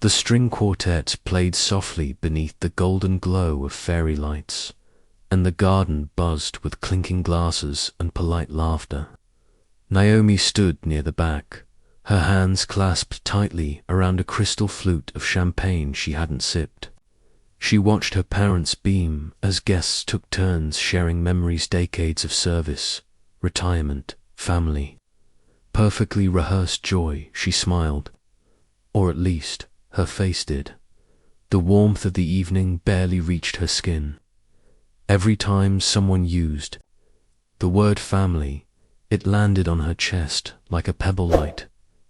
The string quartet played softly beneath the golden glow of fairy lights, and the garden buzzed with clinking glasses and polite laughter. Naomi stood near the back, her hands clasped tightly around a crystal flute of champagne she hadn't sipped. She watched her parents beam as guests took turns sharing memories, decades of service, retirement, family. Perfectly rehearsed joy, she smiled. Or at least, her face did. The warmth of the evening barely reached her skin. Every time someone used the word family, it landed on her chest like a pebble light,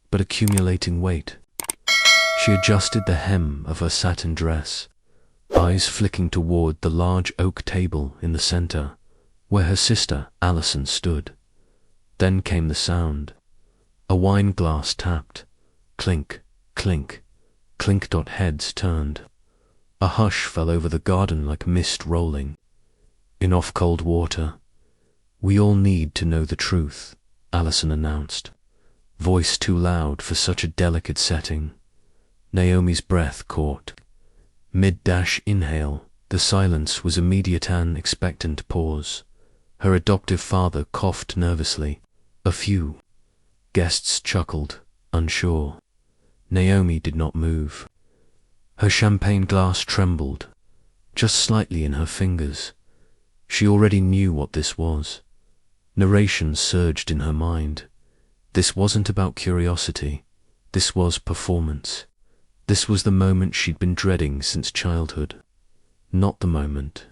but accumulating weight. She adjusted the hem of her satin dress, eyes flicking toward the large oak table in the center, where her sister Alison stood. Then came the sound. A wine glass tapped. Clink, clink, clink. Heads turned. A hush fell over the garden like mist rolling. Enough cold water. We all need to know the truth, Alison announced, voice too loud for such a delicate setting. Naomi's breath caught. Mid-inhale, the silence was immediate, an expectant pause. Her adoptive father coughed nervously. A few guests chuckled, unsure. Naomi did not move. Her champagne glass trembled, just slightly in her fingers. She already knew what this was. Narration surged in her mind. This wasn't about curiosity. This was performance. This was the moment she'd been dreading since childhood. Not the moment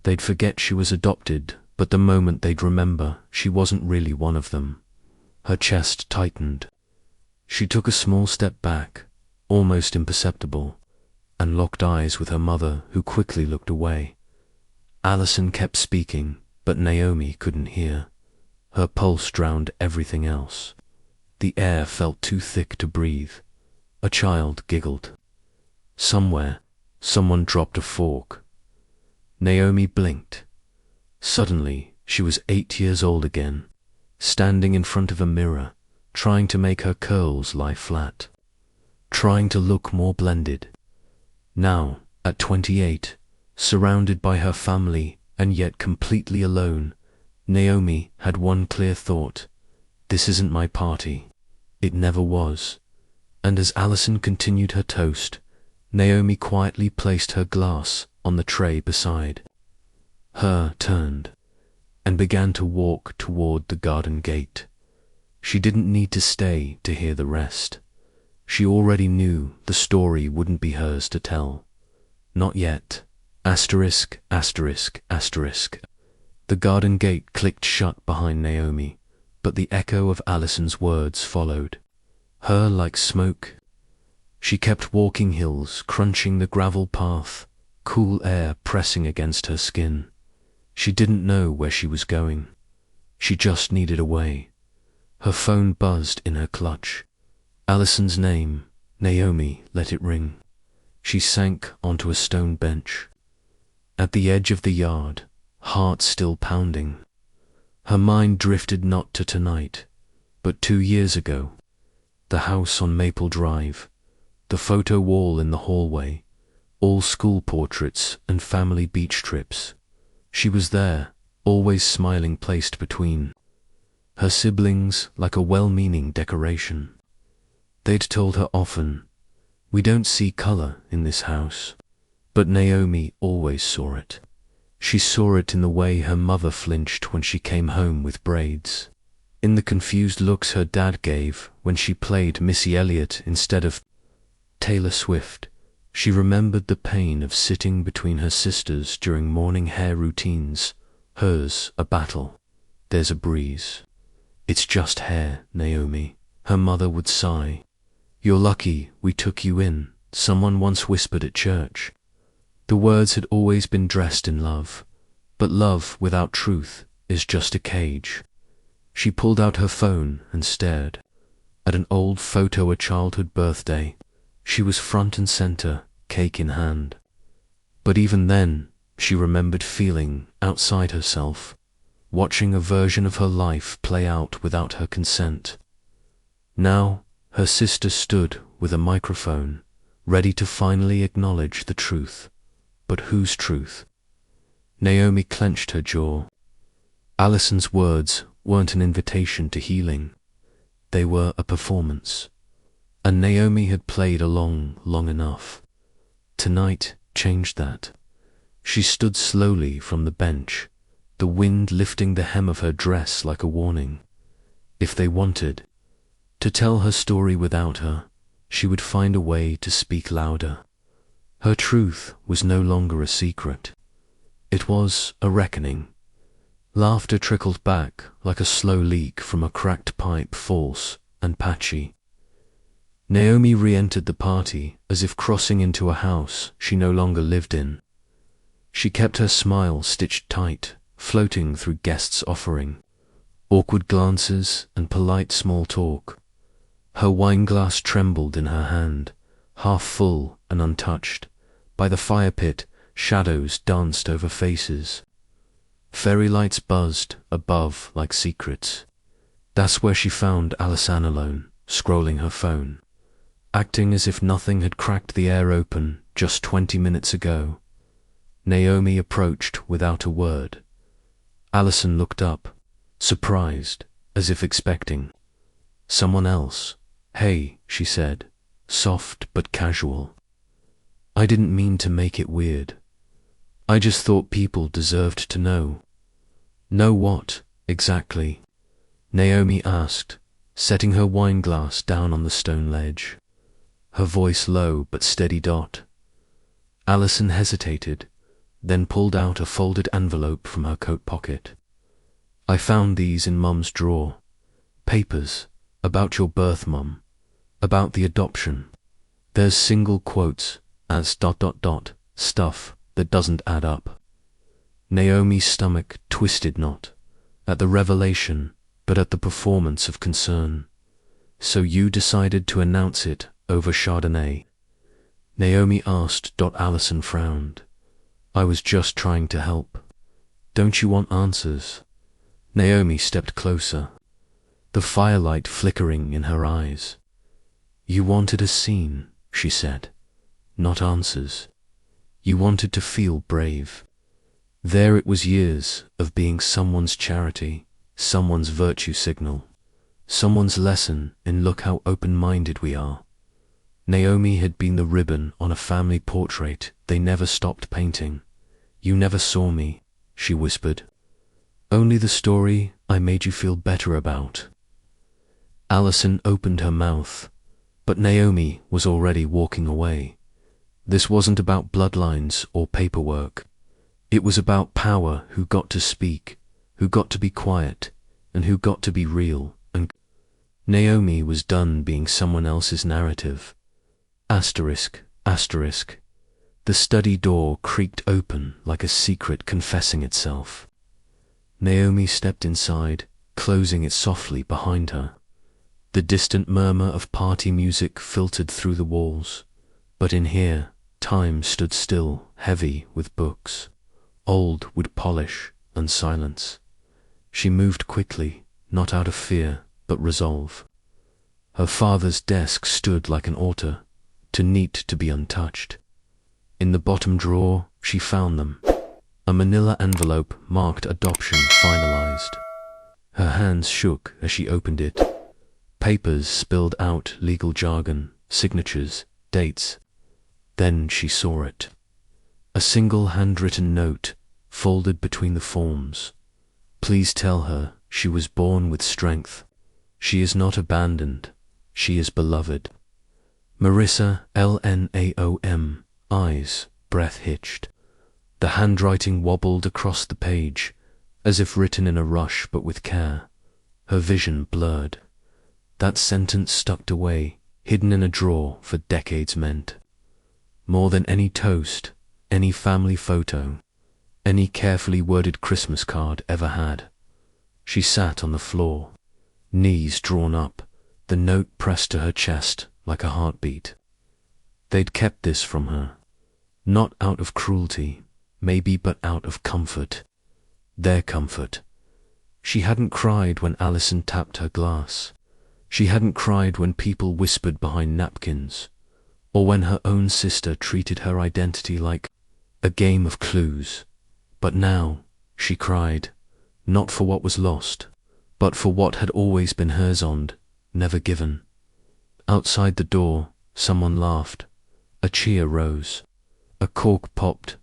they'd forget she was adopted, but the moment they'd remember she wasn't really one of them. Her chest tightened. She took a small step back, almost imperceptible, and locked eyes with her mother, who quickly looked away. Alison kept speaking, but Naomi couldn't hear. Her pulse drowned everything else. The air felt too thick to breathe. A child giggled. Somewhere, someone dropped a fork. Naomi blinked. Suddenly, she was 8 years old again, standing in front of a mirror, trying to make her curls lie flat, trying to look more blended. Now, at 28, surrounded by her family and yet completely alone, Naomi had one clear thought: this isn't my party. It never was. And as Alison continued her toast, Naomi quietly placed her glass on the tray beside her, turned, and began to walk toward the garden gate. She didn't need to stay to hear the rest. She already knew the story wouldn't be hers to tell. Not yet. Asterisk, asterisk, asterisk. The garden gate clicked shut behind Naomi, but the echo of Alison's words followed. Her like smoke. She kept walking hills, crunching the gravel path, cool air pressing against her skin. She didn't know where she was going. She just needed a way. Her phone buzzed in her clutch. Alison's name, Naomi, let it ring. She sank onto a stone bench. At the edge of the yard, heart still pounding. Her mind drifted not to tonight, but 2 years ago. The house on Maple Drive, the photo wall in the hallway, all school portraits and family beach trips. She was there, always smiling, placed between her siblings like a well-meaning decoration. They'd told her often, "We don't see color in this house." But Naomi always saw it. She saw it in the way her mother flinched when she came home with braids, in the confused looks her dad gave when she played Missy Elliott instead of Taylor Swift. She remembered the pain of sitting between her sisters during morning hair routines, hers a battle. "There's a breeze. It's just hair, Naomi," her mother would sigh. "You're lucky we took you in," someone once whispered at church. The words had always been dressed in love, but love without truth is just a cage. She pulled out her phone and stared at an old photo, a childhood birthday. She was front and center, cake in hand. But even then, she remembered feeling outside herself, watching a version of her life play out without her consent. Now, her sister stood with a microphone, ready to finally acknowledge the truth. But whose truth? Naomi clenched her jaw. Alison's words weren't an invitation to healing. They were a performance. And Naomi had played along long enough. Tonight changed that. She stood slowly from the bench, the wind lifting the hem of her dress like a warning. If they wanted to tell her story without her, she would find a way to speak louder. Her truth was no longer a secret. It was a reckoning. Laughter trickled back like a slow leak from a cracked pipe, false and patchy. Naomi re-entered the party as if crossing into a house she no longer lived in. She kept her smile stitched tight, floating through guests' offering, awkward glances and polite small talk. Her wineglass trembled in her hand, half full and untouched. By the fire pit, shadows danced over faces. Fairy lights buzzed above like secrets. That's where she found Alison alone, scrolling her phone, acting as if nothing had cracked the air open just 20 minutes ago. Naomi approached without a word. Alison looked up, surprised, as if expecting someone else. "Hey," she said, soft but casual. "I didn't mean to make it weird. I just thought people deserved to know." "Know what, exactly?" Naomi asked, setting her wineglass down on the stone ledge, her voice low but steady. Alison hesitated, then pulled out a folded envelope from her coat pocket. "I found these in Mum's drawer. Papers about your birth, Mum, about the adoption. There's single quotes as ... stuff that doesn't add up." Naomi's stomach twisted not at the revelation, but at the performance of concern. "So you decided to announce it over Chardonnay?" Naomi asked. Alison frowned. "I was just trying to help. Don't you want answers?" Naomi stepped closer, the firelight flickering in her eyes. "You wanted a scene," she said, "not answers. You wanted to feel brave. There it was, years of being someone's charity, someone's virtue signal, someone's lesson in look how open-minded we are." Naomi had been the ribbon on a family portrait they never stopped painting. "You never saw me," she whispered. "Only the story I made you feel better about." Alison opened her mouth, but Naomi was already walking away. This wasn't about bloodlines or paperwork. It was about power, who got to speak, who got to be quiet, and who got to be real. And Naomi was done being someone else's narrative. Asterisk, asterisk. The study door creaked open like a secret confessing itself. Naomi stepped inside, closing it softly behind her. The distant murmur of party music filtered through the walls, but in here, time stood still, heavy with books, old with polish and silence. She moved quickly, not out of fear, but resolve. Her father's desk stood like an altar, too neat to be untouched. In the bottom drawer, she found them. A manila envelope marked adoption finalized. Her hands shook as she opened it. Papers spilled out legal jargon, signatures, dates. Then she saw it. A single handwritten note, folded between the forms. "Please tell her she was born with strength. She is not abandoned. She is beloved. Marissa LNAOM." Eyes, breath hitched. The handwriting wobbled across the page, as if written in a rush but with care. Her vision blurred. That sentence tucked away, hidden in a drawer for decades meant more than any toast, any family photo, any carefully worded Christmas card ever had. She sat on the floor, knees drawn up, the note pressed to her chest like a heartbeat. They'd kept this from her, not out of cruelty, maybe, but out of comfort. Their comfort. She hadn't cried when Alison tapped her glass. She hadn't cried when people whispered behind napkins. or when her own sister treated her identity like a game of clues. But now, she cried, not for what was lost, but for what had always been hers and never given. Outside the door, someone laughed. A cheer rose. A cork popped.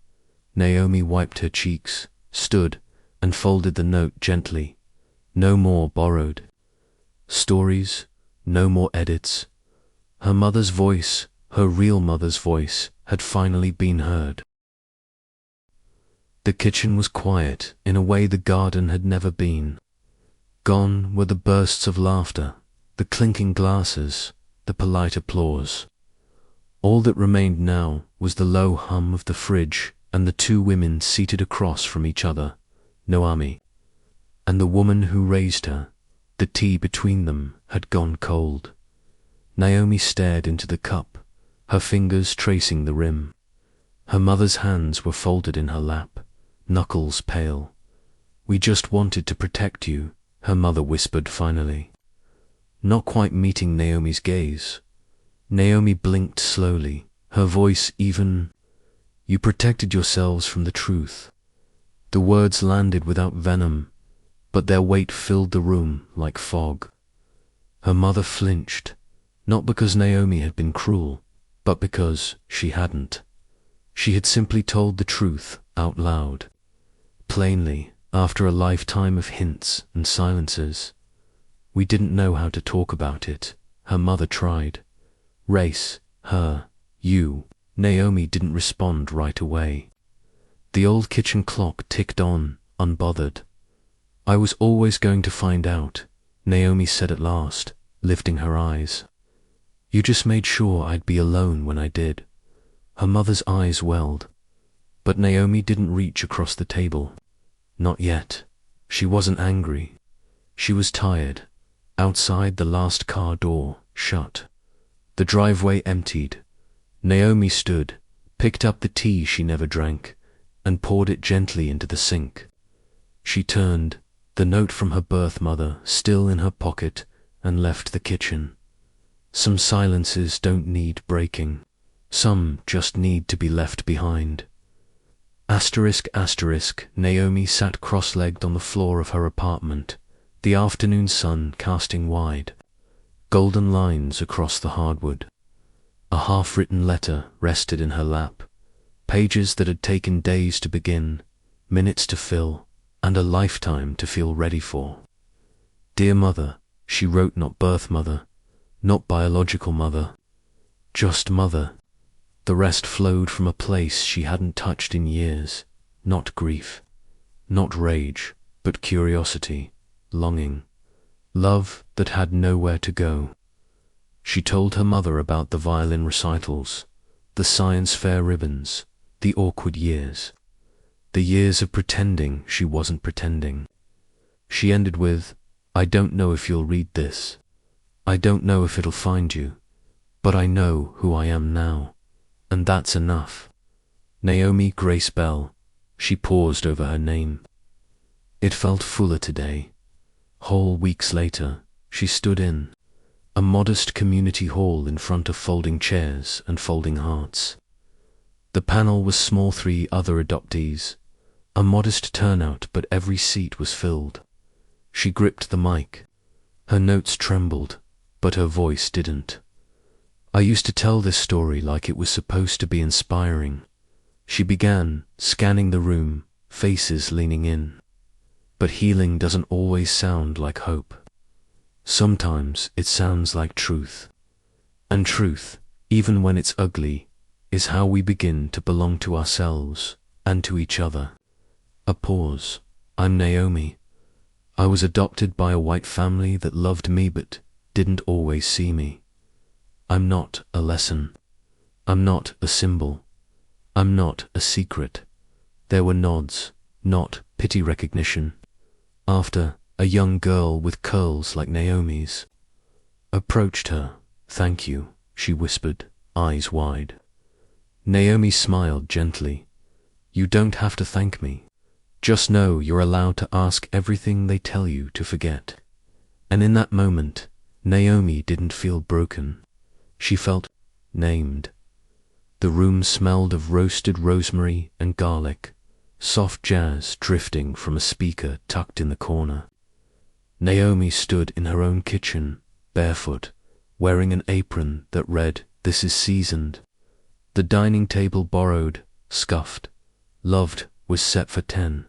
Naomi wiped her cheeks, stood, and folded the note gently. No more borrowed stories, no more edits. Her mother's voice, her real mother's voice, had finally been heard. The kitchen was quiet in a way the garden had never been. Gone were the bursts of laughter, the clinking glasses, the polite applause. All that remained now was the low hum of the fridge and the two women seated across from each other, Naomi and the woman who raised her. The tea between them had gone cold. Naomi stared into the cup, her fingers tracing the rim. Her mother's hands were folded in her lap, knuckles pale. "We just wanted to protect you," her mother whispered finally. Not quite meeting Naomi's gaze. Naomi blinked slowly, her voice even. "You protected yourselves from the truth." The words landed without venom, but their weight filled the room like fog. Her mother flinched, not because Naomi had been cruel, but because she hadn't. She had simply told the truth out loud, plainly, after a lifetime of hints and silences. "We didn't know how to talk about it," her mother tried. "Race, her, you." Naomi didn't respond right away. The old kitchen clock ticked on, unbothered. "I was always going to find out," Naomi said at last, lifting her eyes. "You just made sure I'd be alone when I did." Her mother's eyes welled, but Naomi didn't reach across the table. Not yet. She wasn't angry. She was tired. Outside, the last car door shut. The driveway emptied. Naomi stood, picked up the tea she never drank, and poured it gently into the sink. She turned, the note from her birth mother still in her pocket, and left the kitchen. Some silences don't need breaking. Some just need to be left behind. Asterisk, asterisk, Naomi sat cross-legged on the floor of her apartment, the afternoon sun casting wide, golden lines across the hardwood. A half-written letter rested in her lap, pages that had taken days to begin, minutes to fill, and a lifetime to feel ready for. "Dear Mother," she wrote, not birth mother, not biological mother, just mother. The rest flowed from a place she hadn't touched in years, not grief, not rage, but curiosity, longing, love that had nowhere to go. She told her mother about the violin recitals, the science fair ribbons, the awkward years, the years of pretending she wasn't pretending. She ended with, "I don't know if you'll read this. I don't know if it'll find you, but I know who I am now, and that's enough." Naomi Grace Bell. She paused over her name. It felt fuller today. Whole weeks later, she stood in a modest community hall in front of folding chairs and folding hearts. The panel was small, 3 other adoptees, a modest turnout, but every seat was filled. She gripped the mic. Her notes trembled, but her voice didn't. "I used to tell this story like it was supposed to be inspiring." She began, scanning the room, faces leaning in. "But healing doesn't always sound like hope. Sometimes it sounds like truth. And truth, even when it's ugly, is how we begin to belong to ourselves and to each other." A pause. "I'm Naomi. I was adopted by a white family that loved me but didn't always see me. I'm not a lesson. I'm not a symbol. I'm not a secret." There were nods, not pity recognition. After, a young girl with curls like Naomi's approached her. "Thank you," she whispered, eyes wide. Naomi smiled gently. "You don't have to thank me. Just know you're allowed to ask everything they tell you to forget." And in that moment, Naomi didn't feel broken. She felt named. The room smelled of roasted rosemary and garlic, soft jazz drifting from a speaker tucked in the corner. Naomi stood in her own kitchen, barefoot, wearing an apron that read, "This is seasoned." The dining table borrowed, scuffed, loved was set for 10.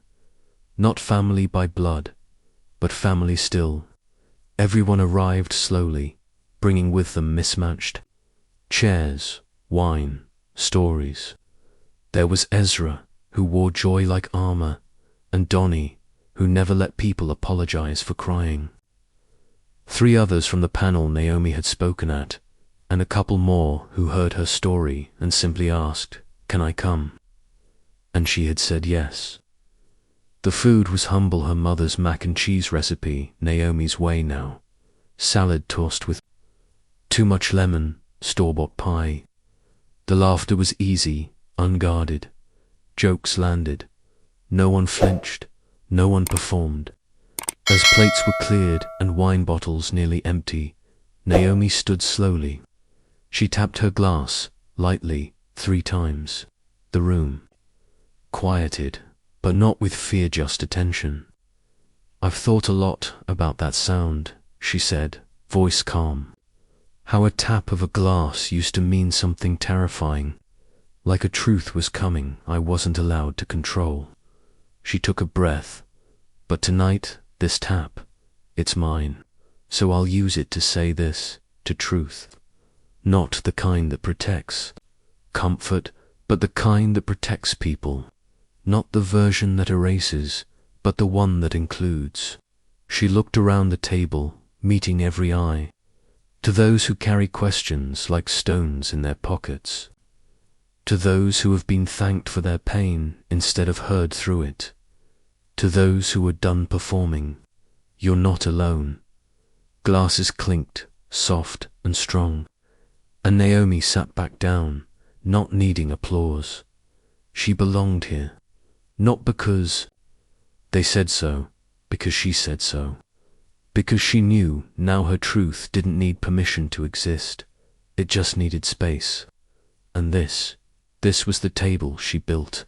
Not family by blood, but family still. Everyone arrived slowly, bringing with them mismatched chairs, wine, stories. There was Ezra, who wore joy like armor, and Donnie, who never let people apologize for crying. 3 others from the panel Naomi had spoken at, and a couple more who heard her story and simply asked, "Can I come?" And she had said yes. The food was humble, her mother's mac and cheese recipe, Naomi's way now. Salad tossed with too much lemon, store-bought pie. The laughter was easy, unguarded. Jokes landed. No one flinched, no one performed. As plates were cleared and wine bottles nearly empty, Naomi stood slowly. She tapped her glass, lightly, 3 times. The room quieted, but not with fear, just attention. "I've thought a lot about that sound," she said, voice calm. "How a tap of a glass used to mean something terrifying, like a truth was coming I wasn't allowed to control." She took a breath. "But tonight, this tap, it's mine, so I'll use it to say this, to truth. Not the kind that protects comfort, but the kind that protects people. Not the version that erases, but the one that includes." She looked around the table, meeting every eye. To those who carry questions like stones in their pockets. To those who have been thanked for their pain instead of heard through it. To those who are done performing, "You're not alone." Glasses clinked, soft and strong, and Naomi sat back down, not needing applause. She belonged here. Not because they said so, because she said so. Because she knew now her truth didn't need permission to exist. It just needed space. And this was the table she built.